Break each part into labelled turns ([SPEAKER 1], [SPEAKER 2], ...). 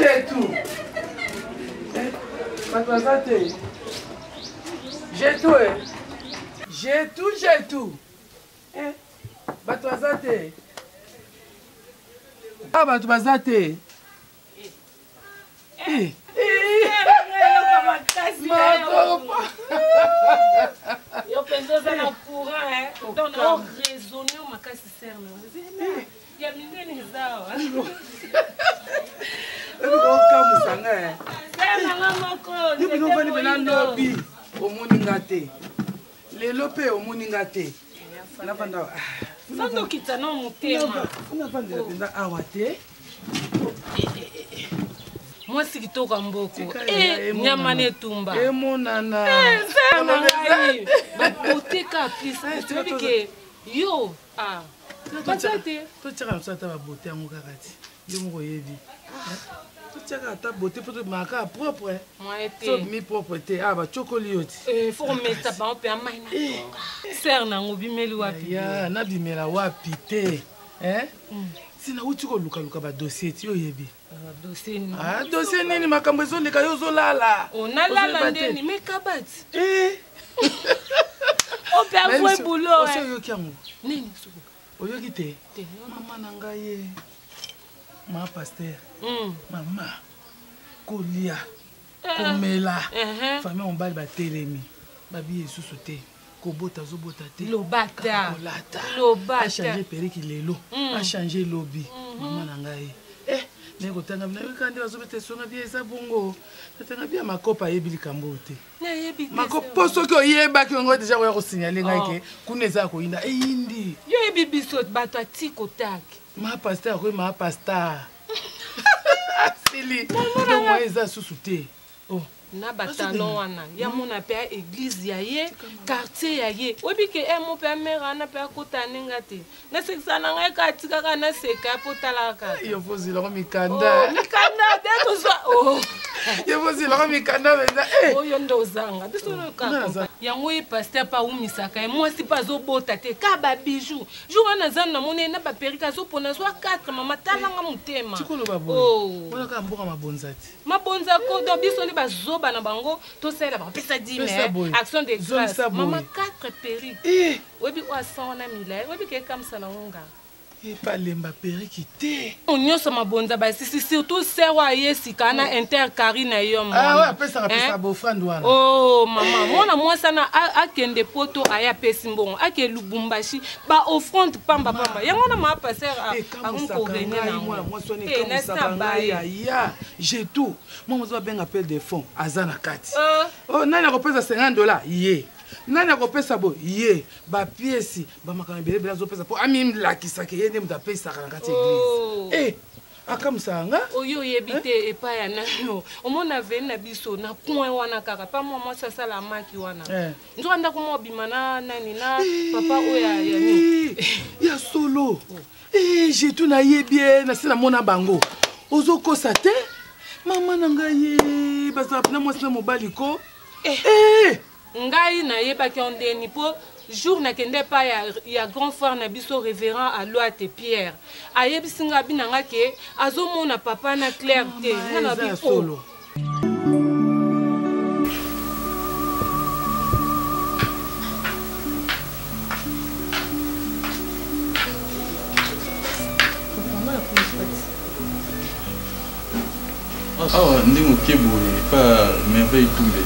[SPEAKER 1] J'ai tout. J'ai tout. J'ai tout. Batouazate. Ah, batouazate.
[SPEAKER 2] Yo penso ça na courant hein. Donc on raisonner on makasi serna. Il y a minene zao.
[SPEAKER 1] Kamusanga.
[SPEAKER 2] Serna moko.
[SPEAKER 1] Ni bino bana lobi omuninga te. Lelo pe omuninga te. Na panda.
[SPEAKER 2] Sando kitana mutema.
[SPEAKER 1] Una panda penda awate.
[SPEAKER 2] Moi si kitoka mboko. Nyama netumba.
[SPEAKER 1] Monana.
[SPEAKER 2] Ba boteka plus. Tu veux que yo Batate.
[SPEAKER 1] To tshaka msata ba bote yango kakati. Yo moko yebi. To tshaka ta bote poto maka propre.
[SPEAKER 2] Moi été.
[SPEAKER 1] So mi propreté ba chokoli yoti.
[SPEAKER 2] Faut mettre ça pa maina. Ser na ngobimeli wapi.
[SPEAKER 1] Ya na bimela wapi te. Sina uti ko luka ba dossier ti yo yebi.
[SPEAKER 2] Dossier ni.
[SPEAKER 1] Dossier nini makambo ezoleka yo zolala.
[SPEAKER 2] On a lala ndeni mekabati. O pe avouer boulot.
[SPEAKER 1] O se yo kiango.
[SPEAKER 2] Nini suko.
[SPEAKER 1] Oyoki te. Mama na ngai ma pasteur. Mama kolia komela famille on bal ba telemi babi esusu te kobota zobota te
[SPEAKER 2] lobata
[SPEAKER 1] a changer periki lelo a changer lobby mama na ngai ne kotanga na wikande bazobete songa bia eza bongo tanga bia makopa yebili kambo te makopa soki oyeba ki ngo deja ko signaler ngai ke kuna eza ko inda indi
[SPEAKER 2] yo yebi biso bato atiko tak
[SPEAKER 1] ma pasteur ko ma pasteur Sili donc moi eza susu te
[SPEAKER 2] na batalon wana ya mona pe église ya ye quartier ya ye obi ke mo pe mera na pe akotane ngate na seksana ngai ka tika kana seka potala ka
[SPEAKER 1] yo fozila ko mikanda
[SPEAKER 2] de to so
[SPEAKER 1] yo fozila ko mikanda benza
[SPEAKER 2] yo ndo zanga biso ka yango ye pasteur pa umisaka moi si pas obota te ka ba bijou jour wana zana mona na ba perika zo pona so 4 mama talanga mutema
[SPEAKER 1] tikolo babo wala ka mboka mabonzati
[SPEAKER 2] mabonza ko do biso ni bazo bana bango to sela ba pesa 10 mais action de grâce mama 4 perruques webi wa 100 na mila webi ke comme ça na ngonga
[SPEAKER 1] pas lemba perruque te
[SPEAKER 2] onyoso mabonza ba si surtout serwa yesi kana intercari na yo mama
[SPEAKER 1] ouais pesa bofrand wana
[SPEAKER 2] mama mona moi sana akende poto aya pesi mbongo ake lubumbashi ba offrande pamba yango na ma passer a ko gagner na
[SPEAKER 1] moi soni comme ça ya j'ai tout moi mo zo benga appel de fonds azana kati nani akopesa $50 ye nani akopesa bo ye ba pièce ba makana bele zo pesa po ami lakisa ke yende mutapesa kana kati église akamsanga
[SPEAKER 2] oyo yebite epa ya nano omona veni na biso na coin wana kaka pa moi ça la maki wana nzo anda ko mobima na nani na papa oya ya ni
[SPEAKER 1] ya solo j'ai tout na yebie na sina mona bango ozokosa te mama na ngai basa na mwasi na mobali ko
[SPEAKER 2] ngai na yeba ki ondeni po jour na kende pa ya grand frère na biso révérend Aloate Pierre ayebisi nga binanga ke azomona papa na Claire te na bi solo
[SPEAKER 3] ndingo kebo pas merveille tombée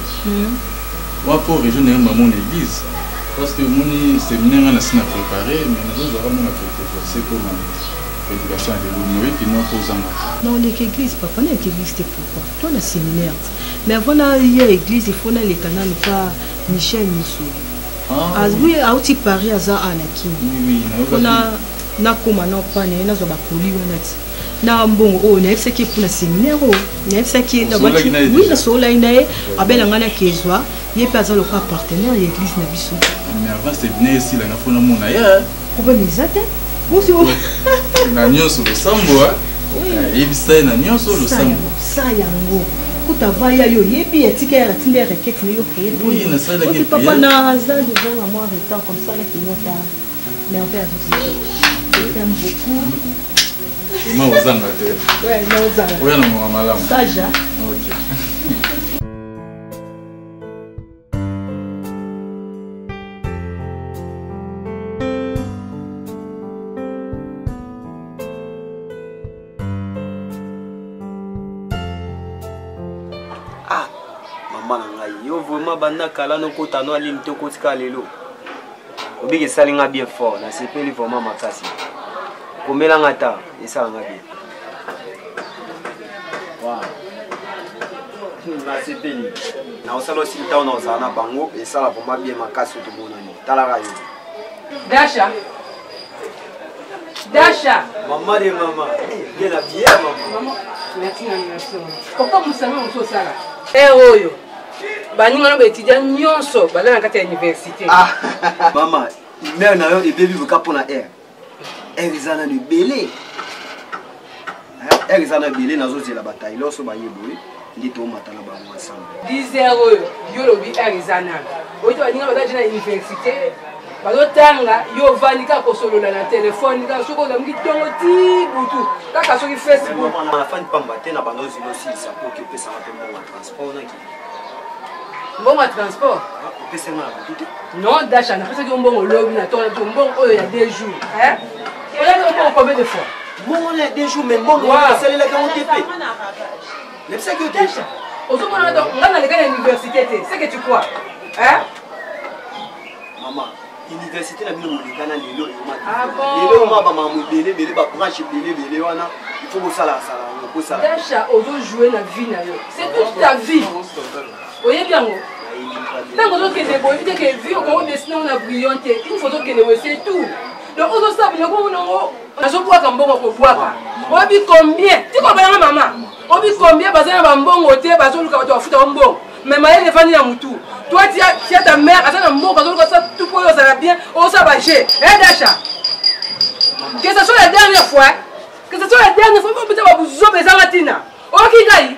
[SPEAKER 3] moi pour rejoindre mon église parce que mon séminaire on a sina préparé mais nous avons mon forcé pour ma éducation de l'homme qui nous pose en
[SPEAKER 4] non l'église papa na église c'est pourquoi toi na séminaire mais avant na église il faut na les canaux pas Michel Missou oui à outil Paris aza anaki
[SPEAKER 3] oui
[SPEAKER 4] on a na koma na pane na zo ba poli wana na mbongo na fse ki pour na séminaire na fse ki na voiture oui na sola inae abela ngana kezwa ye pas le quoi partenaire l'église na biso
[SPEAKER 3] mais avant c'est venir ici la ngafona mona ya
[SPEAKER 4] ko boniza te bonjour
[SPEAKER 3] na nyoso le sambo yebisa na nyoso le sambo
[SPEAKER 4] sa yango kuta vaya yo yebi etika ya tinde requête ne yo créer
[SPEAKER 3] oui na ça la que
[SPEAKER 4] papa na hasard devant à moi retard comme ça là qui nous fait merveille je t'aime beaucoup
[SPEAKER 3] Ma ozanga te.
[SPEAKER 4] Ouais, na ozanga.
[SPEAKER 3] Oya na mwa malamu.
[SPEAKER 4] Saja.
[SPEAKER 3] OK.
[SPEAKER 5] Ah, maman ngai, yo vraiment banda kala no kota no ali nto kotika lelo. Obiki salinga bien fort, na sepeli vraiment makasi. Komela ngata, esa nga bien. Wow. Na sepeli. Na osalo sinta na osana bango, esa la vraiment bien makasi to monani. Tala yo.
[SPEAKER 2] Dasha. Dasha.
[SPEAKER 5] Maman de maman. Bien la bien maman.
[SPEAKER 2] Merci merci. Pourquoi vous savez on fait ça là? Eh oyo. Baninga no étudiant nyonso bala na kati ya université.
[SPEAKER 5] Ah. Maman, mère na yo e baby buka pona air. Erizana de belé. Erizana belé nazo zela bataille loso ba yeboyi. Ndito matala ba mo ensemble.
[SPEAKER 2] 10 oyo yo lobi Erizana. Oyo baninga bala na université. Balotanga yo vanika kosolola na telefone ka soko za mkitongo ti butu kaka soki Facebook
[SPEAKER 5] na fan pamba te na banozi losi sa pour que pesa ma pembo na transport na ki
[SPEAKER 2] mbongo transport
[SPEAKER 5] pesa na butu
[SPEAKER 2] non Dasha na pesa ki mbongo lobi na to mbongo oyo ya 2 jours hein oya ko combien de fois
[SPEAKER 5] mbongo na 2 jours mais mbongo na salela ka OTP le pesa que Dasha
[SPEAKER 2] ozo mona donc ngana le kana université te c'est que tu crois hein
[SPEAKER 5] maman université na bino molekana lelo
[SPEAKER 2] ah bon
[SPEAKER 5] lelo ma ba mamu belé ba branche belé wana il faut que ça la ko ça
[SPEAKER 2] Dasha ozo jouer na vie na yo c'est toute ta vie oye bien ngo tango zo kende bo éviter que vie ko dessiner na brillante une photo kende we c'est tout donc ozo sabe ngo ngo azo bwaka mbongo ko bwaka obi combien ti ko bana maman obi combien bazana ba mbongo te bazo luka bato afuta mbongo mais maïe fani na mutu toi tu as ta mère azana mbongo bazo luka ça tout pour ça va bien on ça va chez Dasha que ce soit la dernière fois peut-être vous zo bezanga tina oki gai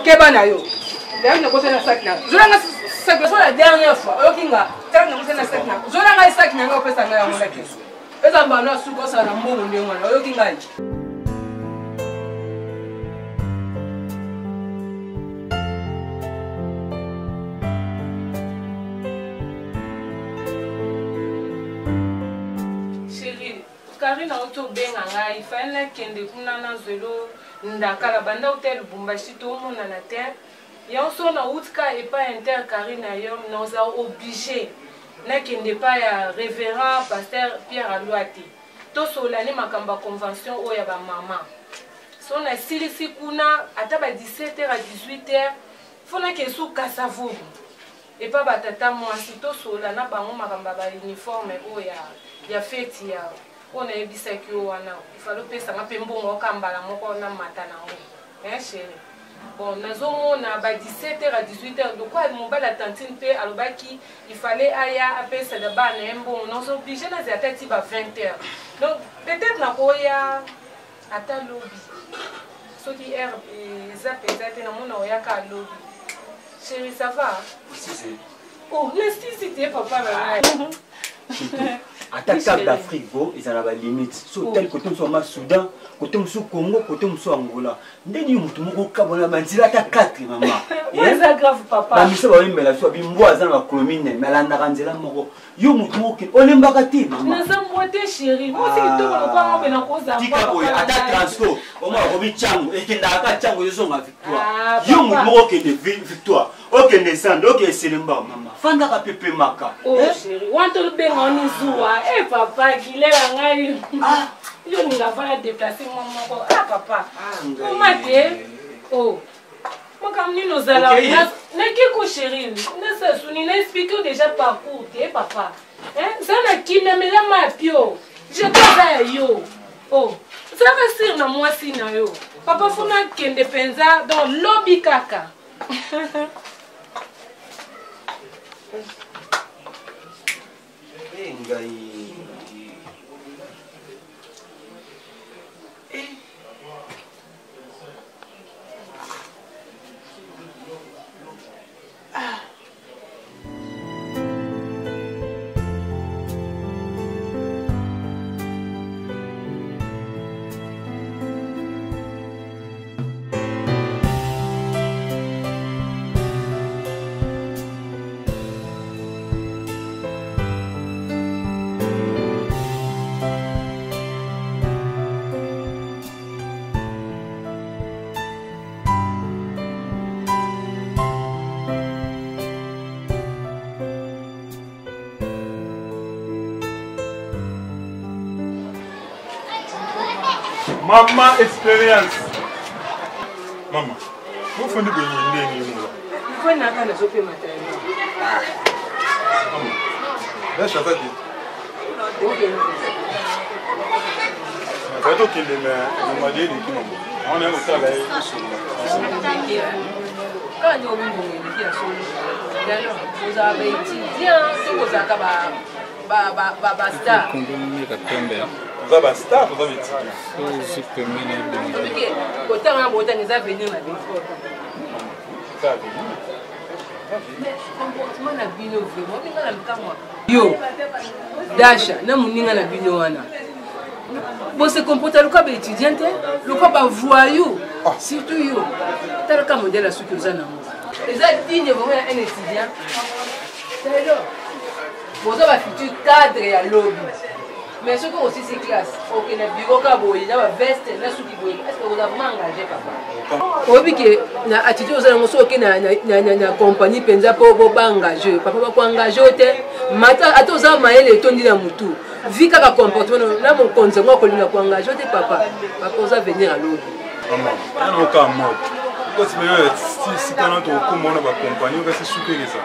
[SPEAKER 2] kebana yo d'ailleurs na kosa na sac na zolanga sac la dernière fois oki nga tanga na kosa na sac na zolanga sac na ngo pesa nga yango laki eza mbana suko sa na mbongo ndengo na oki ngai Karina auto benga ngai fallait kende kuna na zelo ndakala banda hotel Bumbashi to mona na terre ya on na utka et pas inter Karina yo nous a obligé na kende pas ya révérend pasteur Pierre Alouati to solani makamba convention o ya ba mama so na silisi kuna ata ba 17h à 18h fona ke su kasavo et pas batata moi si to solana bango makamba ba uniforme o ya fête ya on a ebisa ki wana ifalo pesa mapembongo kambala moko na mata nango chérie bon nazomona ba 17h à 18h donc quoi mon bal tantine pe alobaki il fallait aya apesa de ba na mbongo non so obligé na za tati ba 20h donc peut-être na koya ata lobby ce qui est zapezate na mona oya ka lobby chérie ça va
[SPEAKER 5] si c'est
[SPEAKER 2] oh c'était papa là
[SPEAKER 5] attaque d'Afrique, ils ont la limite. Sur tel côté, nous sommes Soudan, côté nous sommes Congo, côté nous sommes Angola. Nous sommes Kabona, Manzila, 4 maman.
[SPEAKER 2] C'est grave, papa.
[SPEAKER 5] Mais ça va me la soit bimboise dans la commune, mais la Naranzela Moro. Yo mutumoki, on est bagati, maman.
[SPEAKER 2] Nous sommes moitié chérie. Moi, c'est tout, on va en cause.
[SPEAKER 5] Tika, attaque transport. On m'a remis Tchango, et qu'il n'a pas Tchango, ils sont à victoire. Yo mutumoki de victoire. Ok, descend, ok, c'est le bas, maman. Fanda ka pepe maka.
[SPEAKER 2] Oh, chérie, want to be on Izoua. Eh, papa, qu'il est là, ah, yo ni la va déplacer maman. Ah, papa. Comment t'es? Oh. Moi, comme nous nous allons. N'est que chérie. Ne se souvenez, n'explique déjà parcours, t'es papa. Hein? Ça n'a qui ne me l'a ma pio. Je dois yo. Oh. Ça va sur na moi si na yo. Papa, faut na kende penza dans lobby kaka.
[SPEAKER 6] Maman expérience. Maman, vous faites du bien.
[SPEAKER 2] Il faut une affaire de soper matin.
[SPEAKER 6] Maman, là, je t'ai dit.
[SPEAKER 2] Ok.
[SPEAKER 6] Je vais te dire, mais je vais te dire, on est au travail.
[SPEAKER 2] Quand on est au niveau de vous avez étudié, vous avez star.
[SPEAKER 6] Vous avez star, vous avez étudié.
[SPEAKER 2] Autant en Bretagne, ils ont venu la vie. Mais comportement na bino vraiment, ninga na mkamwa. Yo, Dasha, na muninga na bino wana. Bon se comporter le cas étudiante, le cas voyou, surtout yo. Tel cas modèle à ce que vous en avez. Les digne vraiment un étudiant. C'est là. Vous avez un futur cadre à lobby. Mais ce que aussi c'est classe. Ok, le bureau il y a une veste, est-ce que vous avez vraiment engagé papa? Oui, que na attitude aux gens ok na compagnie penza pour engager. Papa va engager te. Mata atoza maele tondi na mutu. Vu kaka comportement na mon conseil moi ko lina ko engager te papa. Papa oza venir à lobby.
[SPEAKER 6] Maman, on a aucun mot. Parce que si quand on a comment on va compagnie, on va se souper ça.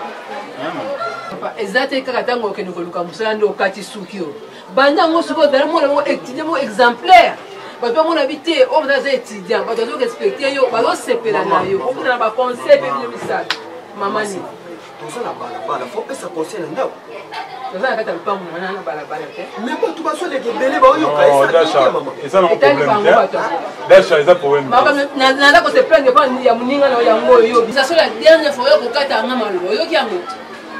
[SPEAKER 2] Papa, exactement kaka tango ke nous luka musala ndo kati sukio. Banda ngo suko dara mo na étudiant exemplaire. Papa mon habité, on a des étudiants, on doit respecter yo, on doit se péler na yo. On a pas conseil pour le message. Maman ni.
[SPEAKER 5] Tout ça la bala, faut que ça conseille là.
[SPEAKER 2] Ça va quand pas mon na bala.
[SPEAKER 5] Mais quand tu vas sur les belé ba yo ka ça maman.
[SPEAKER 6] Et ça non problème. Dasha, ça problème.
[SPEAKER 2] Maman na ko se plaindre pas ya muninga na ya ngo yo. Ça c'est la dernière fois yo ko kata ngama lo. Yo ki yango.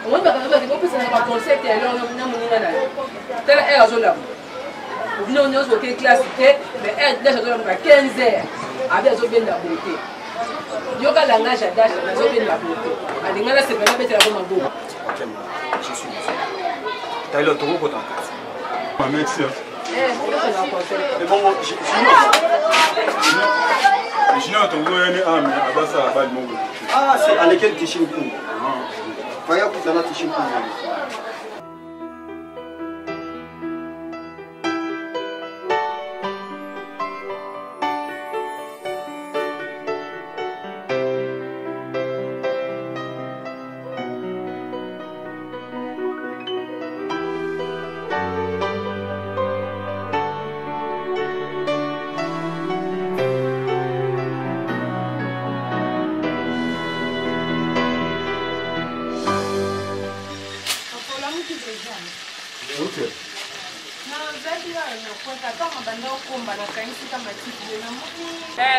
[SPEAKER 2] On va pas que ça pas concept alors na muninga na. Telle est azola. Nous on est sur classe mais elle déjà doit faire 15 heures avec zo bien la beauté. Yo ka langage à Dasha, zo bien la beauté. Alinga la se pas mettre la comme go.
[SPEAKER 5] Je suis désolé. T'as le tour pour ta case.
[SPEAKER 6] Merci.
[SPEAKER 5] Mais bon, ah, c'est à laquelle tu chimes pour. Voyons que tu as tu chimes pour.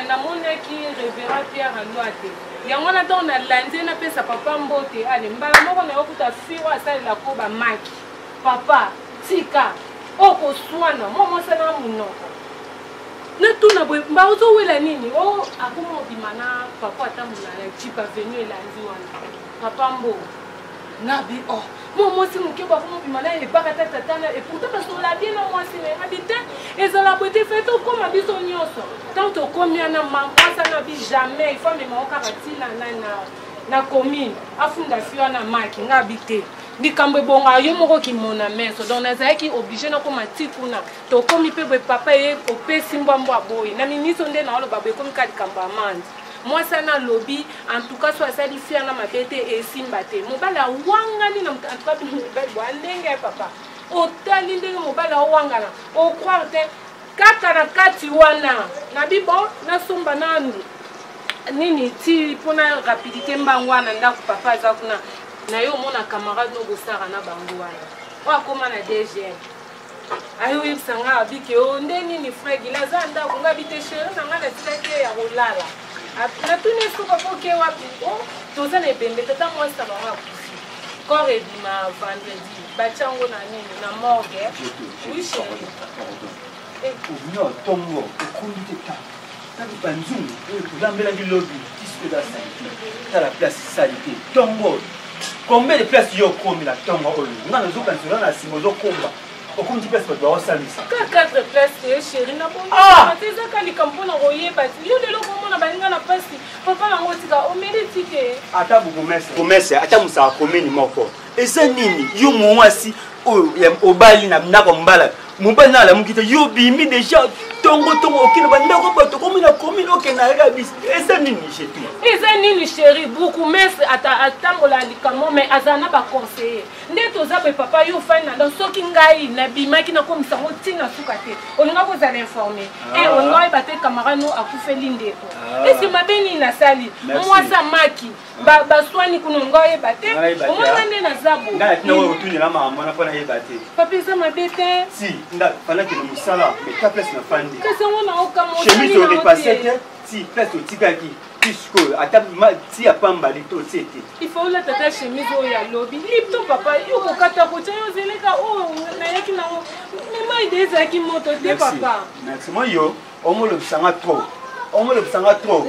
[SPEAKER 2] namonaki révérend Pierre Anouate yango na ntango na landi napesa papa mbote ale mbala moko na yokuta fiwa asalela ko bamaki papa tika okoswana momosana munoko natuna boye mba ozowela nini o akoma obima na papa atambola na jipe avenu elandi wana papa mbo nabi o momosi moke bakoma obima na ebaka tatatana et pourtant basola bien na mwasi na yebi te ezala boye te fe tokóma biso nyonso tant tokomi ana mamwasa na bi jamais il faut amema okaka ntina na commune afunda fi wana maki ngabi te likambo ebonga yo moko kimona meso donc nazalaki obligé nakoma ti kuna tokomi mpe boye papa ye opesi mbwambwa boye na mimiso nde naoloba boye ekomi ka likambo ya mandi mwasi ana lobi en tout cas so asali fi ana mabe te esimba te mobali awangani na en tout cas mobali boye ndenge ya papa otali ndenge mobali awangana ocroire te kaka na kati wana nabi bon nasomba nanu nini ti mpona rapidité mbango wana ndako papa aza kuna na yo omona camarade no bosara na bango wana oyo akóma na DGM ayoyebisanga abike o nde nini frégile aza ndako nga bite chéri na nga natikaki ye ya kolala natuni esuka poke wapi o toza na ebembe tata mwasi na bango akufi corps ebima vendredi batiango na nini na morgue oui chéri
[SPEAKER 5] ovino tongo okondi te ta tatu banzungu oyo tolambelaki lobi tisque da santé tala place sali te tongo combien de places yo komi na tongo oyo nga nazokanisela na nsima ozokomba okomi ti place bato baosalisa
[SPEAKER 2] ka 4 places te chéri na bonte ezaka likambo mpona koyeba ti yo lelo komona baninga na pasi papa yango tika omeliti te
[SPEAKER 5] ata bokomese ata mosaka komini moko eza nini yo mwasi oyo obali na ndako mbala mon père n'a la mouquita yo bimi déjà tongo okina banda ko bato comme na commune okena ga bis et ça nini chez toi
[SPEAKER 2] et ça nini chéri beaucoup mais atambola likamo mais azana ba conseiller ndeto za papa yo fana dans soki ngai na bimaki na komisa motina sukate olinga ko za informer et on va battre camarade no akufeli ndeto et c'est mabeni na sali moi ça maki ba swani kuno ngoye batte o mwana nde na zabo
[SPEAKER 5] ngai tino otuni la mama na pona ye batte
[SPEAKER 2] papa ça mabete
[SPEAKER 5] si nda fana ke no musala mais ta place na fandi
[SPEAKER 2] que c'est on a aucun mot
[SPEAKER 5] chemise au dépassé si place au tikaki puisque atama si apamba lito tete
[SPEAKER 2] il faut la tata chemise au ya lobby lipto papa yo ko kata ko tsayo zeleka o na yaki na mais mai des qui moto de papa
[SPEAKER 5] merci moi yo o mo le sanga trop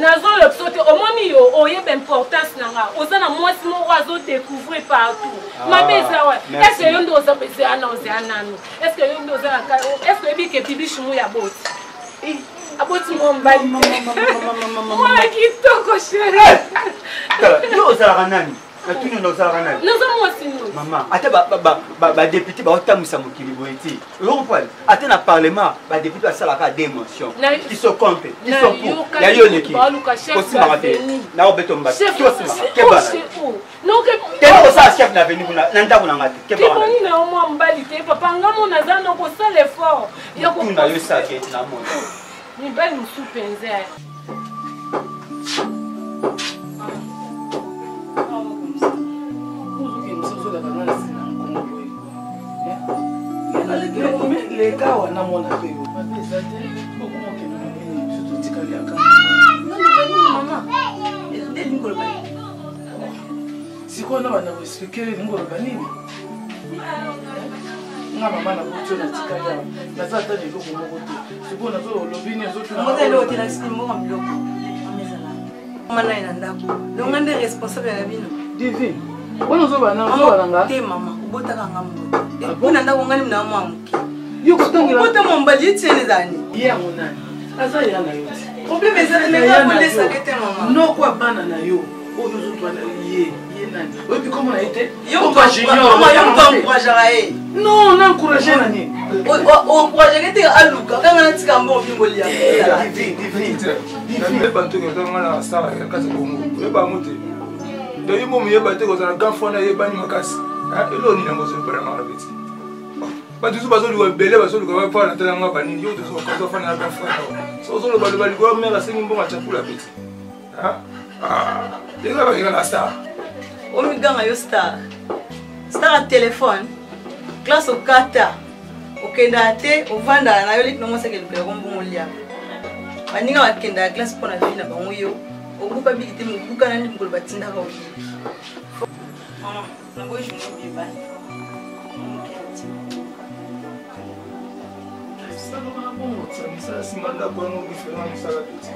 [SPEAKER 2] nazo le psote au moni yo oyeba importance nanga ozana mwasi mo wazo découvrir partout mabeza ouais est-ce que yo ndo za pese ana ozeanano est-ce que yo ndo za est-ce que bike bibishi mu ya boti aboti mo mbali moi kitoko chérie
[SPEAKER 5] yo ozala nani Natuni nous avons un maman, attends, député, mokili boiti. Attends, le parlement, député, ça la démotion. Qui se comptent, qui sont pour. Il y a une équipe. Aussi, marathé. N'a pas besoin de battre. Qui aussi, non, que ça, chef d'avenue, n'entend pas n'engagé. Que bon, il a au moins mbalité. Papa, on a un autre seul effort. Il y a beaucoup de ça qui est dans le monde.
[SPEAKER 2] Ni belle nous soupenzer.
[SPEAKER 1] Les gars, on a mon appel. Si on a expliqué, nous allons gagner. Nga mama na bocho na tikaya na za ta le loko moko te siko na zo lobini zo tu
[SPEAKER 4] mo te lo te na simo am loko amezala mama na ndako lo ngande responsable ya bino
[SPEAKER 1] divine wana zo bana nga
[SPEAKER 4] te mama ubota kanga mo kuna ndako ngani mna mwa mki
[SPEAKER 1] yo kutangira
[SPEAKER 4] ubota mo mbali tsene zani
[SPEAKER 1] ya monani aza ya na yo
[SPEAKER 4] problème ezali na bonde sakete mama
[SPEAKER 1] no kwa bana na yo oyo zo twana ye nani oyo puis comment on a été
[SPEAKER 4] yo pas junior mama yo pas encourager
[SPEAKER 1] non on encourager nani
[SPEAKER 4] encourager que aluka kanga na tika mbo bingolia
[SPEAKER 6] divine bantu ke tanga na sala ya kasa bongo e ba mote do yimo mi yeba te ko za ganfona yeba ni makasi elo ni nango so para ngala beti bantu so bazo liwa bele bazo liwa pa na tanga bani yo to so ko fana na ganfona so so lo balu bali ko mera sengi mbonga chakula beti Déjà, il y a la star.
[SPEAKER 4] On me gagne un star. Star à téléphone. Classe au kata. Au kendate, au vanda, na yoli no mose kelpe rombo lia. Baninga wa kenda classe pour la vie na bango yo. Au groupe habilité mu buka nani ngol batinda ka oyi. Mama, na boy je me bien ba.
[SPEAKER 6] Ça va bon, ça c'est manda bon no différent ça la petite.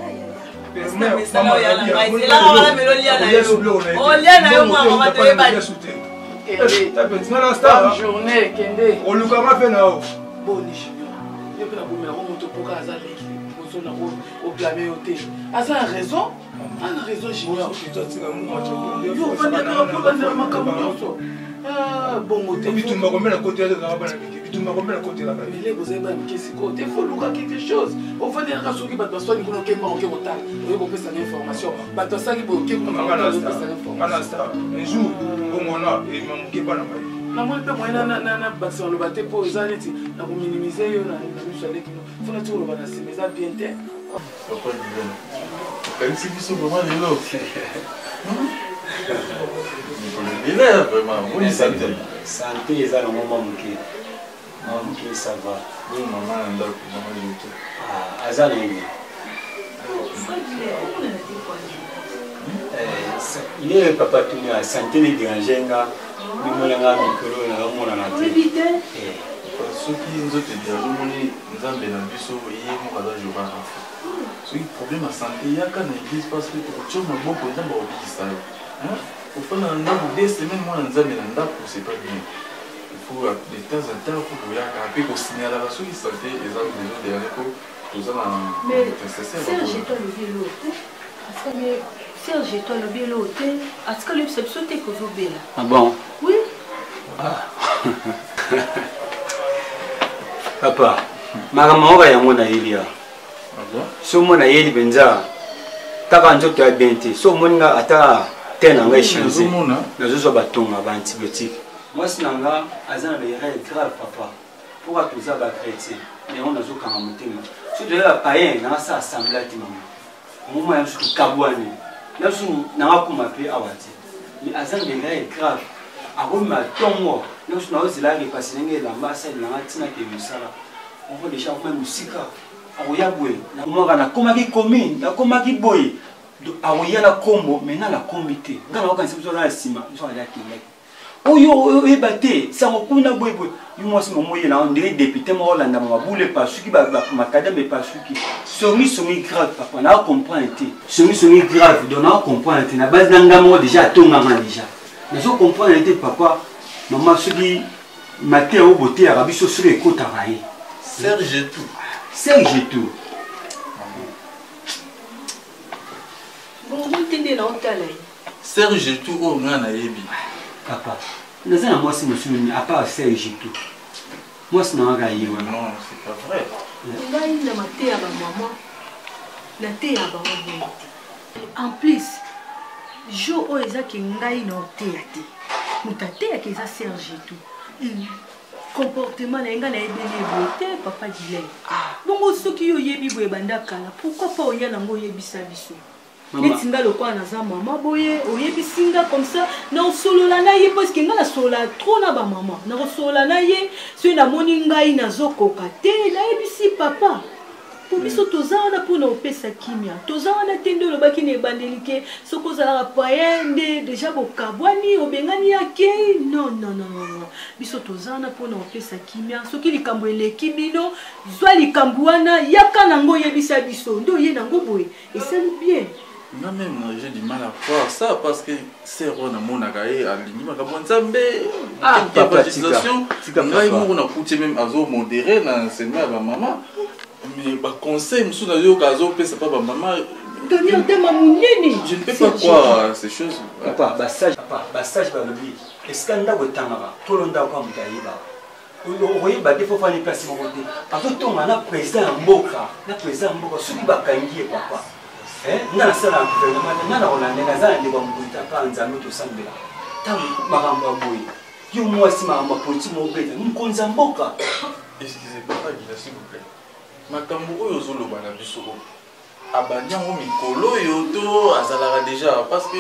[SPEAKER 1] journée kende
[SPEAKER 6] olukama pe nao
[SPEAKER 1] boni junior yo pe na bomela ko moto poka aza leki moto na ko o blâmer yo te aza raison ana raison junior yo fanda ka banda makambo nyonso bon moto
[SPEAKER 6] bitumba komela côté de la bana bitumba komela côté la bana
[SPEAKER 1] les vous avez une question il faut luka quelque chose on va dire que soki bato soki kono ke manquer autant on peut passer l'information bato saki bo ke kono passer l'information
[SPEAKER 6] mana star un jour au mona et manquer pas na mai
[SPEAKER 1] na moi pe moyen na baksi on le batte pour ça neti na ko minimiser yo na biso avec nous faut na toujours le bana c'est mais ça bien te
[SPEAKER 3] papa divine quand c'est biso vraiment les lots il est vraiment oui
[SPEAKER 5] santé les a normalement manqué. Ok, ça va.
[SPEAKER 3] Oui, maman, elle a maman tout.
[SPEAKER 5] Ah, Azali. Il est papa tout à santé les dérangés là. Nous mon anga micro na mon anga.
[SPEAKER 3] Ceux qui nous ont dit aujourd'hui nous avons bien biso hier mon cadre jouer en fait. Ce problème à santé il y a quand l'église parce que tu as beaucoup de temps pour oublier ça. Hein? Au fond on a 2 semaines moi nous avons bien c'est pas bien. De temps en temps, il faut que signaler la souris santé et les autres derrière pour ça
[SPEAKER 4] mais Serge toi le vélo Serge toi le vélo est-ce que le c'est sauté que vous belle
[SPEAKER 5] ah bon
[SPEAKER 4] oui
[SPEAKER 5] Papa, makambo yango na Elia. So mona yeli benza. Taka nzoto ya bente. So moninga ata tena ngai chance. Na zo ba tonga ba antibiotique. Moi sinanga azana le grave papa. Pourquoi tout ça va chrétien? Mais on a zo kanga motema. So de la païen na sa assemblée ti mama. Momo ya su kabwani. Na su na akuma pe awati. Mais azana le grave. Aroma tongo. Na su na ozila ke pasinenge la massa na tina ke musala. On va déjà faire musika. Aoyabwe na umaka na komaki commune na komaki boy aoya na kombo mena na comité ngana wakanisi biso na sima biso ala kinaki oyo ebate sango kuna boy boy yumosi momoye na ndiri député mo Hollande ma boule pasuki ba makadame pasuki somi grave papa na comprendre te somi grave donc na comprendre te na base na ngamo déjà tonga déjà na so comprendre te papa maman soki maté o boté ya biso sur ekota raé
[SPEAKER 3] Serge tout.
[SPEAKER 5] Serge tout.
[SPEAKER 4] Bon, vous entendez dans le talent.
[SPEAKER 3] Serge tout au moins na yebi.
[SPEAKER 5] Papa, nous avons moi c'est monsieur à part Serge tout. Moi c'est non gaïe.
[SPEAKER 3] Non, c'est pas vrai.
[SPEAKER 4] Ngai na maté à maman. Na té à maman. En plus, jo o ezaki ngai na té à té. Mutate ya keza Serge tout. Comportement na nga na ebele beauté papa dilé. Bongo soki yo yebi boye banda kala, pourquoi pas oya nango yebisa biso? Netinga lokwa na za mama boye, oyebisinga comme ça, na solola na ye parce que nga na solola trop na ba mama. Na solola na ye, so na moni ngai na zokoka te, na yebisi papa. Pour biso tozana pour na opesa kimia. Tozana tendo lo baki ne bandelike, soko za paende déjà bokabwani obengani yake. Non. Biso tozana pour na opesa kimia. Soki likambo eleki bino, zwa likambo wana yaka nango yebisa biso. Ndo ye nango boye. Et ça nous bien.
[SPEAKER 3] Moi même j'ai du mal à croire ça parce que c'est Rona Monagae à l'Inima Kabonzambe. Ah, papa, ngai mo na kuti même azo modéré na enseignement ba maman. Mais bah conseil monsieur d'ailleurs gazo pesa pas maman
[SPEAKER 4] Daniel tema munene
[SPEAKER 3] je ne peux pas croire ces choses
[SPEAKER 5] papa bassage ba lobi est-ce que nda wetanga to londa kwa mutayiba oyi ba defo fa ni place mo côté azo tonga na président mboka soki bakangie papa na sala gouvernement na Hollande na za ndi ba mbuta pa nzambe to sambela tamu makambo boy yo mwasi makambo politique mo beta mkonza mboka
[SPEAKER 3] excusez papa s'il vous plaît makambo oyo zoloba na biso abanyango mikolo yo to azalaka déjà parce que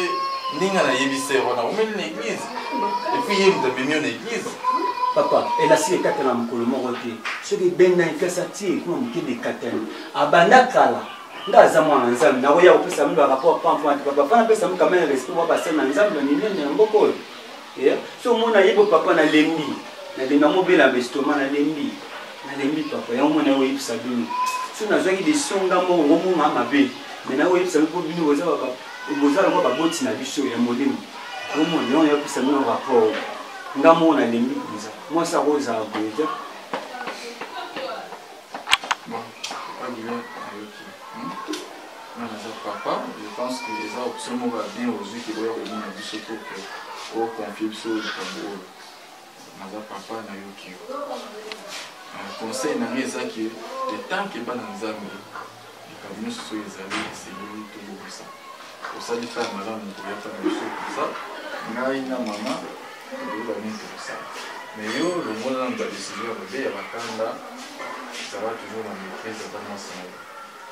[SPEAKER 3] ndinga na yebise wana omeli na église et puis yemu tabemi na église
[SPEAKER 5] papa elle a si ekata na mokolo moko te soki benna ikasa tie kuna mokede katani abanda kala ngaza mwana nzambe na koya opesa mndo rapport pampo anti papa fana pesa mka mena respect wa basa na nzambe ni nene na mboko so mona yebo papa na lembi na lenga mobela bestoma na lembi papa ya mona wo yipsa bino so na zwaki de songa mo ngomo mama be mena wo yipsa ko bino boza baba boza ngo ba boti na biso ya modemi ko mo yo ya pisa mona rapport ngamo na lembi kuza mo sa roza boza
[SPEAKER 3] papa je pense que les options vont bien aux yeux qui doivent revenir à biso pour que au confier sur le tambour na papa na yoki conseil na ngeza ki le temps que bana nzambe ikabino so ezali seli to ça pour ça les femmes là on pourrait faire des choses comme ça ngai na mama de la mise comme ça mais yo le monde dans la décision de ya bakanda ça va toujours la maîtrise de dans ça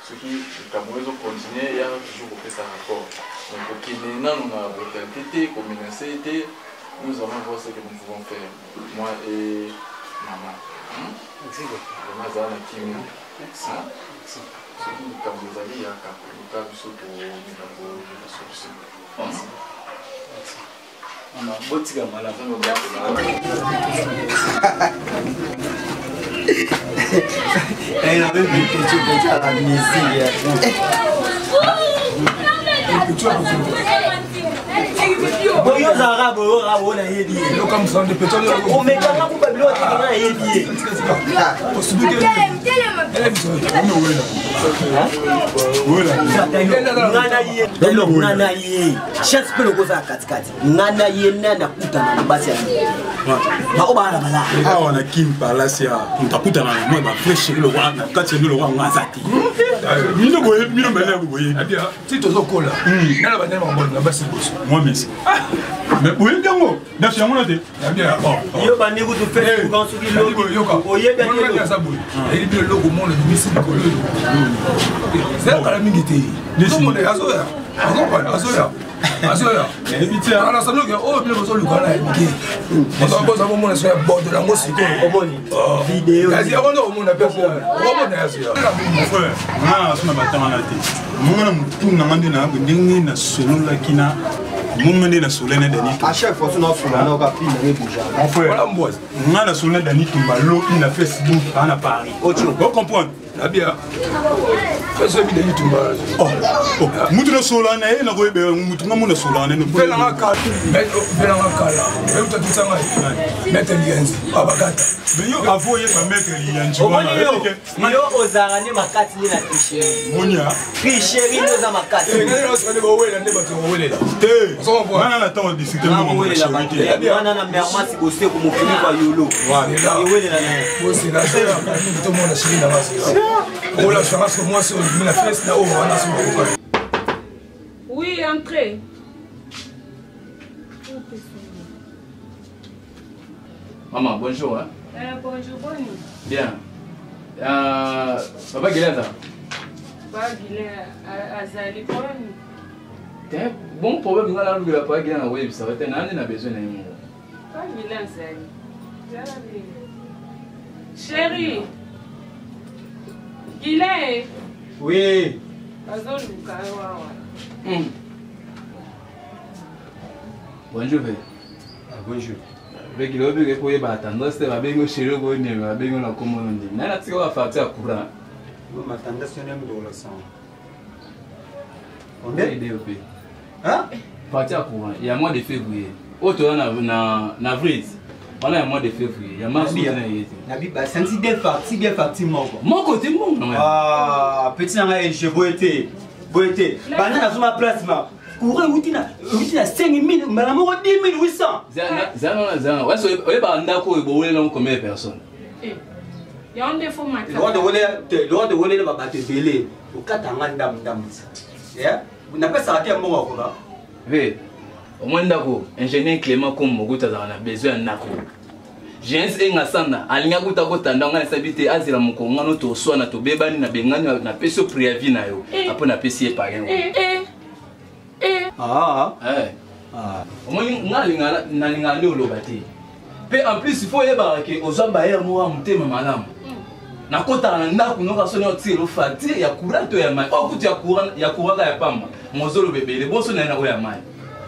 [SPEAKER 3] ce qui kamwezo continuer ya toujours au ça rapport donc pour qu'il n'y ait pas de brutalité communauté nous allons voir ce que nous pouvons faire moi et maman. Merci beaucoup. Mazana Kimi. Merci. Ce qui nous comme vous allez, il y a un cas de saut pour la solution. Merci.
[SPEAKER 5] Maman, botiga mala. Elle avait vu que tu faisais à la musique. Boyo zara boyo rabo na yedi.
[SPEAKER 6] Lo comme ça de pétrole.
[SPEAKER 5] O me kanga ku babilo te na yedi.
[SPEAKER 6] O subi que
[SPEAKER 5] Ngana ye. Chaque peu le goza katikati. Ngana ye na kuta na basi ya.
[SPEAKER 7] Baobana bala. Ah on a Kim Palace ya. Ntakuta na moi ba fresh le roi na kati le roi ngazati. Mino boye mino bela boye.
[SPEAKER 6] Bien, si tu zokola. Na ba ndema mbona na basi boso.
[SPEAKER 7] Moi merci. Mais boye ndango. Na si amona te.
[SPEAKER 6] Bien.
[SPEAKER 5] Yo ba ndeko to fait pour quand soki lo. Oye bien
[SPEAKER 6] yo. Ça boye. Et bien le logo monde du misi ko lo. C'est pas la mingité. Tout monde azoya. Azoya. Azoya.
[SPEAKER 7] Et puis
[SPEAKER 6] ana sablo ke o bien boso lukana miki. On va bosa mo na so bord de la musique.
[SPEAKER 5] Omoni. Vidéo.
[SPEAKER 6] Kasi akondo o mona personne. O mona azoya.
[SPEAKER 7] mon frère. Na sona batama na te. Mona mutu na ngande na ndenge na solo la kina. Mongane na solo na dani.
[SPEAKER 5] À chaque fois on a solo na ka pina ne bouger.
[SPEAKER 7] Mon frère.
[SPEAKER 6] Voilà mboise.
[SPEAKER 7] Na na solo na dani tumbalo ina Facebook na Paris.
[SPEAKER 5] Ocho.
[SPEAKER 7] Vous comprenez?
[SPEAKER 6] Bien. Fais-le bien de tout bas.
[SPEAKER 7] Oh, mutu na solo na e na ko be mutu na mona solo na no.
[SPEAKER 6] Fais-le en cas. Fais-le en cas là. Même toi tu s'en vas. Mettre lienzi. Abakata.
[SPEAKER 7] Mais yo avoye ba mettre lienzi.
[SPEAKER 5] Yo ozarane makati ni na tricherie.
[SPEAKER 7] Monia.
[SPEAKER 5] Tricherie no za makati.
[SPEAKER 6] Ngani osane ba wele ndeba to wele la.
[SPEAKER 7] Te. Mana na temps discuter mo
[SPEAKER 5] wele la bakete. Mana na mermasi bose ko mo fini kwa yolo.
[SPEAKER 6] Voilà.
[SPEAKER 5] Wele la na.
[SPEAKER 6] Bose la ça tout le monde a chiri na basi. Oh la chance que moi sur la fesse là-haut, on a sur.
[SPEAKER 2] Oui, entrez.
[SPEAKER 3] Maman, bonjour. Hein?
[SPEAKER 2] Bonjour, Bonnie.
[SPEAKER 3] Bien. Papa Guilherme.
[SPEAKER 2] Papa Guilherme, Azali Bonnie.
[SPEAKER 3] Bon problème, nous allons le Papa Guilherme, oui, ça va être un an, on a besoin d'un mot.
[SPEAKER 2] Papa Guilherme, Azali. Chérie. Guilherme.
[SPEAKER 5] Oui.
[SPEAKER 3] Bonjour.
[SPEAKER 5] Bonjour.
[SPEAKER 3] Avec le bébé qui est battant, c'est la bégo chérie, la bégo na commande. Nana tu vas faire ça courant.
[SPEAKER 5] Ma tendance est même dans le sang.
[SPEAKER 3] On est DOP.
[SPEAKER 5] Hein?
[SPEAKER 3] Partir courant. Il y a mois de février. Autre na avril. On a un mois de février. Il y a ma soeur na
[SPEAKER 5] Nabi ba senti bien parti moko.
[SPEAKER 3] Mon côté mon.
[SPEAKER 5] Ah, petit na je boité. Boité. Bana na zuma place ma. Courant utina 5000 malamo 10800.
[SPEAKER 3] Zana. Ouais, so e ba ndako e bo wele na combien de personnes?
[SPEAKER 2] Il y a un défaut matin.
[SPEAKER 5] Le de voler va battre belé. Au katanga ndam. Yeah? Vous n'avez pas ça à mon quoi?
[SPEAKER 3] Oui. Au moins ndako, ingénieur Clément comme Moguta za na besoin ndako. Gens enga sana, alinga kuta kota ndanga sabité azira mukonga no to so na to bebani na bengani na peso préavis na yo. Apo na pesi e pagen.
[SPEAKER 5] Ah.
[SPEAKER 3] Au moins ngalinga na linga le lobati. Pe en plus il faut yeba ke ozamba ya mo amutema malamu. Na kota na ndako no kaso no tiro fati ya kurato ya mai. Okuti ya kuraga ya pamba. Mozolo bebele boso na ya mai.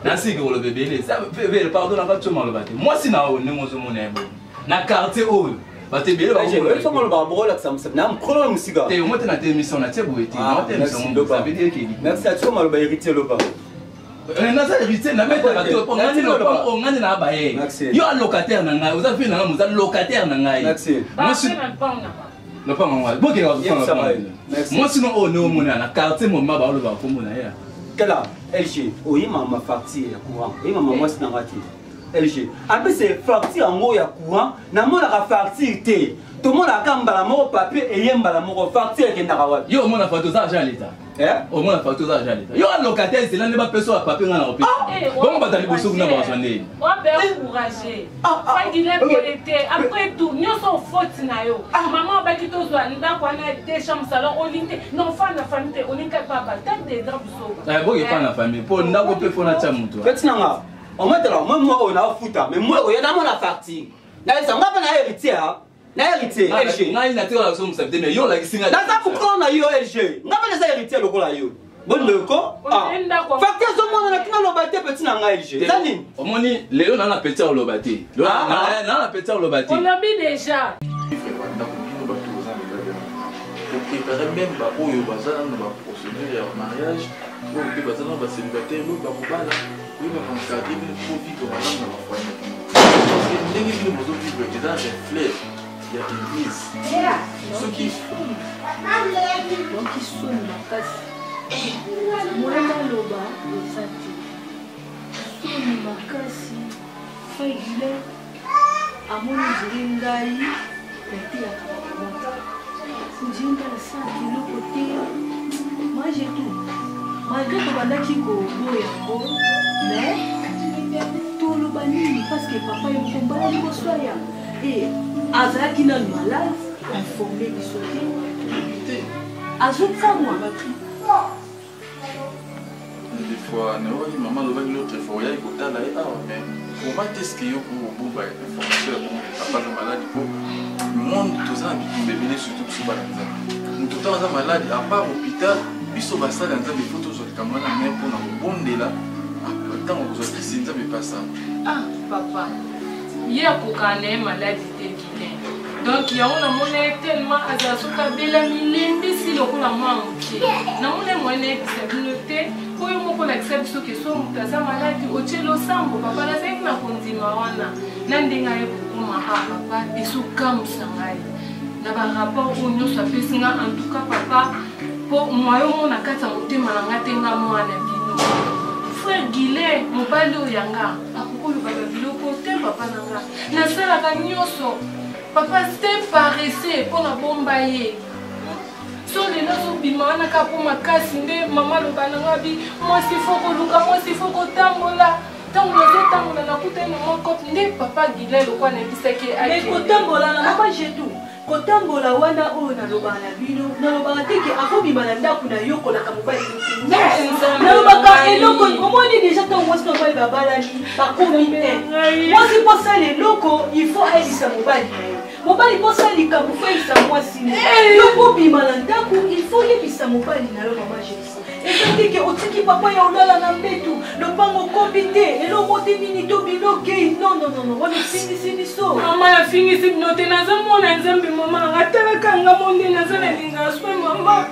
[SPEAKER 3] Nasi que le bébé, ça fait pardon na pas mal battre. Moi si na on ne mozo monebo. Na quartier hall. Ba te bele ba.
[SPEAKER 5] Je faut le barbaro là ça me na prendre un cigare.
[SPEAKER 3] Te mo te na te émission na te boete. Na te émission ça veut dire que
[SPEAKER 5] merci à toi mal ba héritier le ba.
[SPEAKER 3] Na ça héritier na mettre ba to ngani no pa ngani na ba ye. Yo locataire na ngai, oza fi na mo za locataire na ngai.
[SPEAKER 5] Merci.
[SPEAKER 3] Moi si le pas moi. Bon que va. Moi sinon on ne mona na quartier mo ma ba lo ba ko mona ya.
[SPEAKER 5] Kala LG oyi mama facture ya courant oyi mama mwasi na ngati LG après c'est facture en haut ya courant na mona ka facture te to mona ka mbala moko papier et yembala moko facture ke ndaka wapi
[SPEAKER 3] yo mona facture ça argent l'état au moins facture ça argent l'état yo locataire c'est là ne pas peso à papier na opé bon ba tali boso na ba sonné
[SPEAKER 2] on peut encourager pas qu'il est polité après tout nous sommes faute na yo maman ba kito zo ndako na des chambres salon on linte non fa na famille on linte pas ba tête des draps so
[SPEAKER 3] bon il pas na famille pour ndako pe fona cha mutu
[SPEAKER 5] petit nanga on met là moi on a fouta mais moi on y a dans la facture na ça ngapa na héritier na héritier LG
[SPEAKER 3] na ina tira so musabde mais yo la kisinga
[SPEAKER 5] na ça pourquoi on a yo LG ngapa na ça héritier lokola yo bon leko facteur zo mona na kina lobate petit nanga LG zani
[SPEAKER 3] omoni leo na petit lobate na petit lobate
[SPEAKER 2] on l'a mis déjà
[SPEAKER 3] pour préparer même ba oyo bazana na ba procédure ya mariage pour que bazana ba célibataire lo ba kobala oui mais comme ça il faut vivre madame na ba famille parce que ndenge vile mozo vivre déjà reflet il y a l'église ce qui donc ils sont dans casse moi na loba osati sont makasi faigile
[SPEAKER 4] amoni ngai peti ya kabakomota nzinga na 100 kilo côté moi j'ai tout malgré tobandaki kobo yango mais toloba nini parce que papa yokombala liboso ya azalaki nanu malade informé biso te azotsamwa
[SPEAKER 3] des fois naoyi mama alobaki l'autre fois oyai kotala ye awa mais comment est-ce que yo kobuba information ya papa aza maladi po monde toza na bitumba ebele surtout biso bana nzambe moto ntango aza maladi apart hôpital biso basala ya nzambe fo tozwa likambo wana mai mpona kobondela ntango kozwa krisi nzambe epasa
[SPEAKER 2] papa ye akokana na ye maladi te guilin donc yango namona ye tellement azala soki abela milembisi lokola mwa moke namona ye moye nayebisa bino te po yo moko olakisa biso ke so moto aza maladi otie losambo papa nazalaki na kondima wana na ndenge aye kokoma papa esokamwisa ngai na barapport oyo nyonso apesi nga en tout cas papa po mwayo omona kati ya motema na nga te nga mwana bino frère Guilin mobali oyo yanga akokolobaka biloko te papa na nga nasalaka nyonso papa te paresse mpona bomba ye so lelo azobima wana kaka mpo makasi nde mama aloba na nga bi mwasi fo koluka mwasi fo kotambola ntango nazotambola nakutai na mwa kope nde papa Guilin lokwa nayebisaki
[SPEAKER 4] kotambola na mama jetu kotambola wana oyo nalobaka na bino nalobaka teke akobima na ndako nayokolaka mobali nalobaka eloko omoni deja ntango mwasi na mobali babalani bakomi te mwasi mposala eloko ifo ayebisa mobali na ye mobali mposala likambo fo ayebisa mwasi yokobima na ndako ifo oyebisa mobali na yo mama jesu eza teke otiki papa ya olala na mbetu lopango okobi te eloko te nini to bilokei non wana efingisi biso
[SPEAKER 2] mama yafingisi bino te naza mona nzambe mama nanga talaka nga monde naza na linga swe mama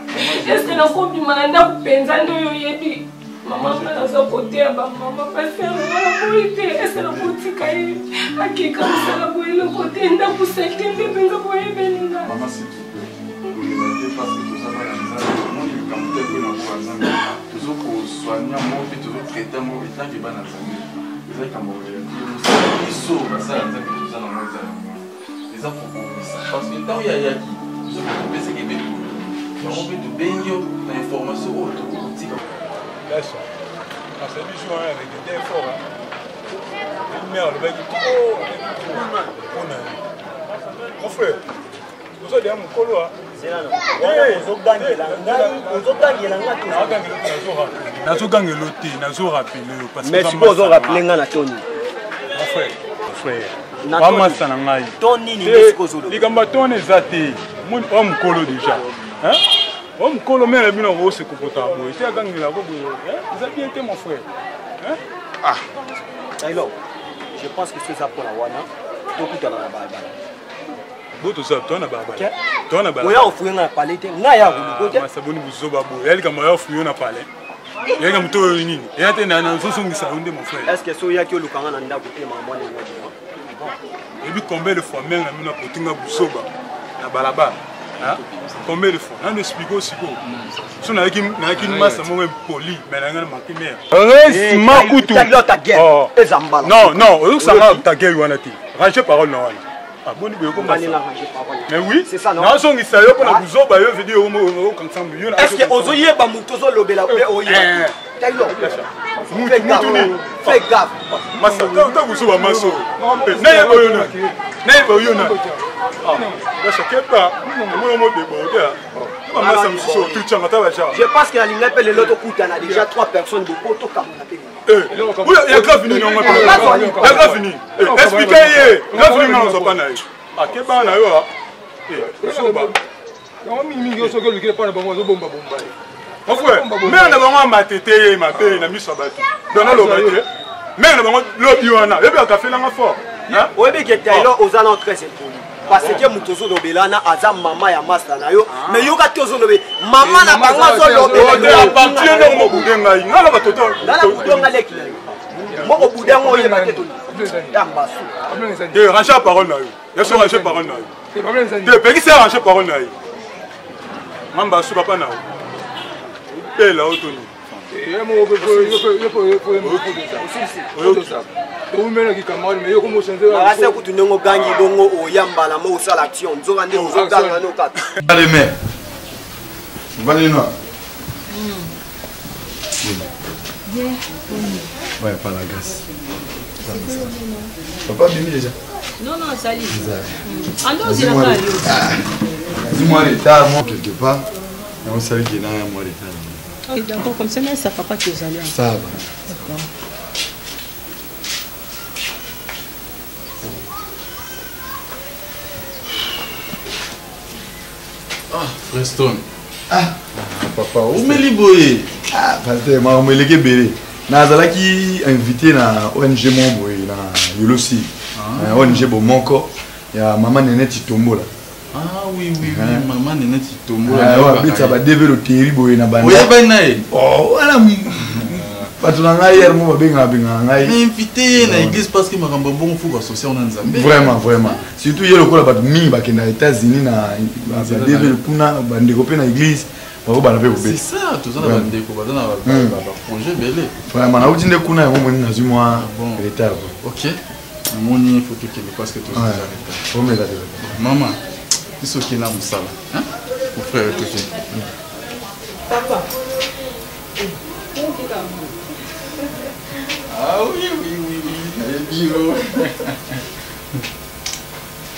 [SPEAKER 2] eske nakobima na ndako mpenza nde oyo oyebi mama nga naza koteya bamama pasengaa boyi te eske nakotika ye akeka mosala boye eloko te ndako sete nde mpenza boyebelinga
[SPEAKER 3] tozokosoigna mo mpe tozotraite mo etanke bana nzambe eza likambo biso basala nzambe toza nango eza eza kobomisa parce que ntango yayaki tozokopesaki mpe yango mpe tobengi yo na information oyo tokokotika
[SPEAKER 7] Lâche. Parce que les joueurs avec des efforts. Le maire, le mec, trop. Mon frère, vous avez un colo. C'est là,
[SPEAKER 5] mais suppose on rappeler nga na Tony.
[SPEAKER 7] Mon frère. Comment ça n'a
[SPEAKER 5] Tony ni mesikozo.
[SPEAKER 7] Les gars Tony zati. Mon homme colo déjà. Hein? Homme colo mais le bino wo se comporta boy. C'est gangi la go boy. Vous avez bien été mon frère. Hein?
[SPEAKER 5] Ah. Taylor. Je pense que c'est ça pour la wana. Beaucoup dans la barbe.
[SPEAKER 7] Boto ça toi na barbe. Toi na barbe.
[SPEAKER 5] Oya ofuye na palais te. Na ya ko.
[SPEAKER 7] Ma saboni buzoba boy. Elle comme oya ofuye na palais. Il y a un peu de nini. Il y a un peu de ça, mon frère.
[SPEAKER 5] Est-ce que c'est ça que le Kanga n'a pas été maman?
[SPEAKER 7] Et puis combien de fois même la potinga busoba na balaba. Combien de fois? On explique aussi quoi. Si on a une masse même poli, mais on a manqué mer. Reste ma couteau. Non, non, ça va ta gueule wanati. Ranger parole non. Ah bon, mais oui, c'est ça non. Non, son isayo pour la busoba yo vidéo au ensemble.
[SPEAKER 5] Est-ce que ozoye ba mutozo lobela oye? Fais gaffe.
[SPEAKER 7] Massa, tu busoba maso. Naye oyona. Naye oyona.
[SPEAKER 5] Je pense que la ligne appelle l'autre coup, il y a déjà 3 personnes de poteau comme on appelle.
[SPEAKER 7] Il y a grave fini, non? Il y a grave fini. Expliquez-y. Grave fini, non, pas naïf. Ah, quel ban là, mon frère, mais on a vraiment ma tête, ma paix, ma mise à battre. Donnons le bateau. Mais on a vraiment l'opiona. Et bien, on a fait l'un fort.
[SPEAKER 5] Oui, mais il y a aux alentours très impoli. Parce que mutozo dobelana aza mama ya master na yo mais yo ka tozo dobe mama na bango zo dobela
[SPEAKER 7] appartient na mo budenga ngala batoto
[SPEAKER 5] ngala budonga leki mo ko budenga oye bateto dambasu
[SPEAKER 7] de ranger parole na yo ya so ranger parole na yo de peki c'est ranger parole na yo mamba su papa na yo pe la otoni
[SPEAKER 5] Rasa kutunengo gangi bongo oyamba mo usala action nzoka nde uzoganga no kata.
[SPEAKER 8] Allez mais. Allez non.
[SPEAKER 4] Bien.
[SPEAKER 8] Ouais, pas la graisse. Papa bien déjà.
[SPEAKER 4] Non non, ça lit. Ando zila kali.
[SPEAKER 8] Dis-moi l'état moi quelque part. On savait qu'il y a un mois d'état.
[SPEAKER 4] Ok, d'accord, comme ça mais ça papa qui est allé.
[SPEAKER 8] Ça va.
[SPEAKER 4] D'accord.
[SPEAKER 3] Ah, Preston.
[SPEAKER 8] Papa,
[SPEAKER 3] où me liboye?
[SPEAKER 8] Parce que moi, je suis belé. Nazalaki invité na ONG membre na Yolosi. ONG Bomonko. Il y a maman Neneti Tombola.
[SPEAKER 3] Ah oui, maman Neneti Tombola.
[SPEAKER 8] Ouais, ça va développer terrible na banda.
[SPEAKER 3] Oui, ben
[SPEAKER 8] oh, voilà. Pas tout le hier moi benga
[SPEAKER 3] invité na église parce que makambo bon faut associer on Nzambe.
[SPEAKER 8] Vraiment. Surtout hier lokola ba mingi ba kenda États-Unis na développer na ba ndeko na église.
[SPEAKER 3] C'est ça, tout ça va découvrir dans le projet belé.
[SPEAKER 8] Vraiment, na utinde kuna yo moni na zimwa retard.
[SPEAKER 3] OK. Moni photo qui est parce que tout ça.
[SPEAKER 8] Bon mais là.
[SPEAKER 3] Maman, qu'est-ce qui est là musala? Hein? Mon frère tout ça.
[SPEAKER 2] Papa.
[SPEAKER 3] Ah oui.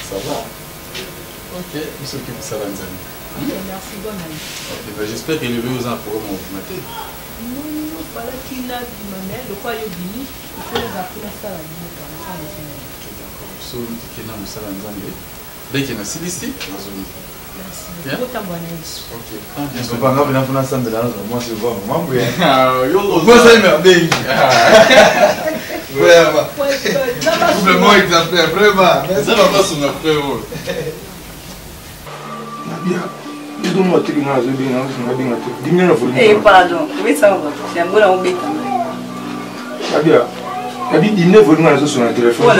[SPEAKER 3] Ça va. OK, qu'est-ce qui est ça là?
[SPEAKER 4] Merci, bonne année.
[SPEAKER 3] Okay, ben j'espère que les vieux ont pour m'augmenter.
[SPEAKER 4] Non, pas là qu'il a dit, mais le quoi il dit, il faut les appeler ça la vie comme ça.
[SPEAKER 3] Ok, d'accord. So, tu es là, Moussa Lanzangue. Dès qu'il y a un ici,
[SPEAKER 4] merci.
[SPEAKER 3] Bien.
[SPEAKER 4] Ok.
[SPEAKER 8] Je ne peux pas venir pour l'ensemble de la moi c'est bon. Moi, oui.
[SPEAKER 3] Pourquoi ça il m'a bien?
[SPEAKER 8] Vraiment. Complètement exemplaire, vraiment.
[SPEAKER 3] Ça va pas son après.
[SPEAKER 9] Pardon, oui, ça va. C'est un bon embêtant.
[SPEAKER 6] Abia, Abia, il ne veut pas sur le téléphone. Vous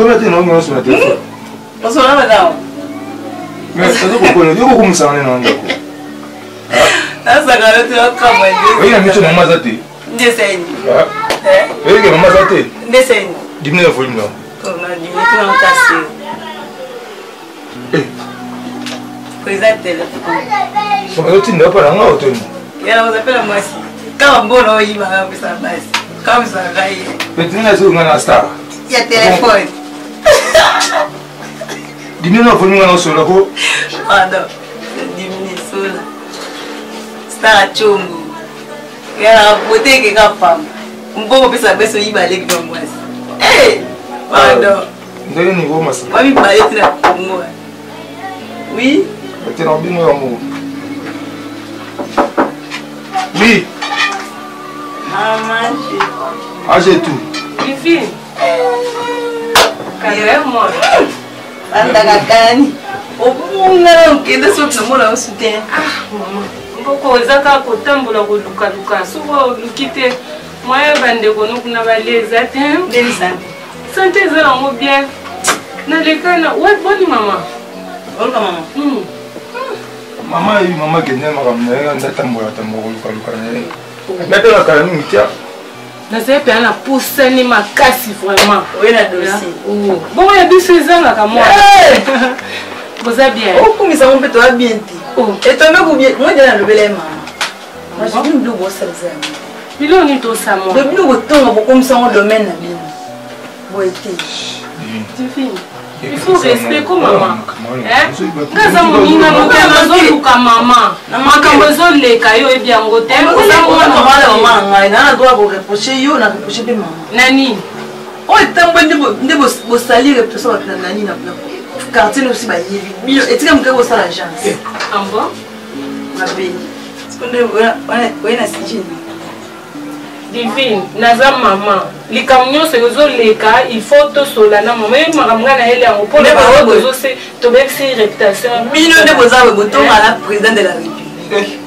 [SPEAKER 6] avez été sur le téléphone.
[SPEAKER 9] On s'en va là.
[SPEAKER 6] Mais ça doit comme ça.
[SPEAKER 9] Ça va être travail.
[SPEAKER 6] Oui, mais tu m'as maté.
[SPEAKER 9] Dessin.
[SPEAKER 6] Oui, que maman maté.
[SPEAKER 9] Dessin.
[SPEAKER 6] Dis-moi le volume là.
[SPEAKER 9] On a dit que on casse. Présente téléphone.
[SPEAKER 6] Tu n'as pas la main au téléphone.
[SPEAKER 9] Il y a on appelle moi aussi. Quand on bon il va faire ça base. Comme ça raille.
[SPEAKER 6] Mais tu n'as pas la star.
[SPEAKER 9] Il y a téléphone.
[SPEAKER 6] Dis-moi le volume là sur le coup.
[SPEAKER 9] Pardon. Dis-moi sur là. Star chungu. Il y a la beauté qui est femme. On peut faire ça base il va aller comme moi. Eh! Pardon.
[SPEAKER 6] Ndani ni goma sana.
[SPEAKER 9] Mami parler de la moi. Oui.
[SPEAKER 6] Tu n'as bien moi. Oui.
[SPEAKER 9] Maman,
[SPEAKER 6] j'ai tout.
[SPEAKER 2] Les filles. Carrément.
[SPEAKER 9] Andakakani. Obunga ukende sote mona usute.
[SPEAKER 2] Maman. Mboko ezaka kotambola koluka souvent lukite moyen bande kono kuna baleza te.
[SPEAKER 9] Delisa.
[SPEAKER 2] Santé ezala ngo bien. Na lekana ouais bonne maman.
[SPEAKER 9] Bonne maman.
[SPEAKER 6] Maman qui est née maman ndatambola luka. Nataka kana nini tia.
[SPEAKER 2] Nazali pe na poussani makasi vraiment.
[SPEAKER 9] Oui na dossier.
[SPEAKER 2] Oh. Bon ya biso ezanga ka moi. Vous êtes bien.
[SPEAKER 9] Oh comme ça on peut toi bien. Oh. Et toi même bien. Moi je na lebele maman. Moi je suis nous bossa ça.
[SPEAKER 2] Bilo ni to ça moi.
[SPEAKER 9] Depuis nous autant comme ça en domaine na bien. Bon été.
[SPEAKER 2] Tu finis. Il faut respecter comme maman. Ngaza moninga motema zoluka mama. Makambo zoleka yo ebia ngote.
[SPEAKER 9] Oza mwana mama ngai na droit ko reprocher yo na reprocher pe mama.
[SPEAKER 2] Nani?
[SPEAKER 9] O etambo ndebo bosali reprocher ba nani na quartier aussi ba yebi. Bilo etika mka ko sala agence.
[SPEAKER 2] Ah bon?
[SPEAKER 9] Mabe. Sekonde wana sijini.
[SPEAKER 2] Divine, naza maman. Likamnyo se zoleka, il faut to solana maman. Même makamga na ele en pour le besoin c'est to faire réputation.
[SPEAKER 9] Bino ndebo za botonga la président de la République.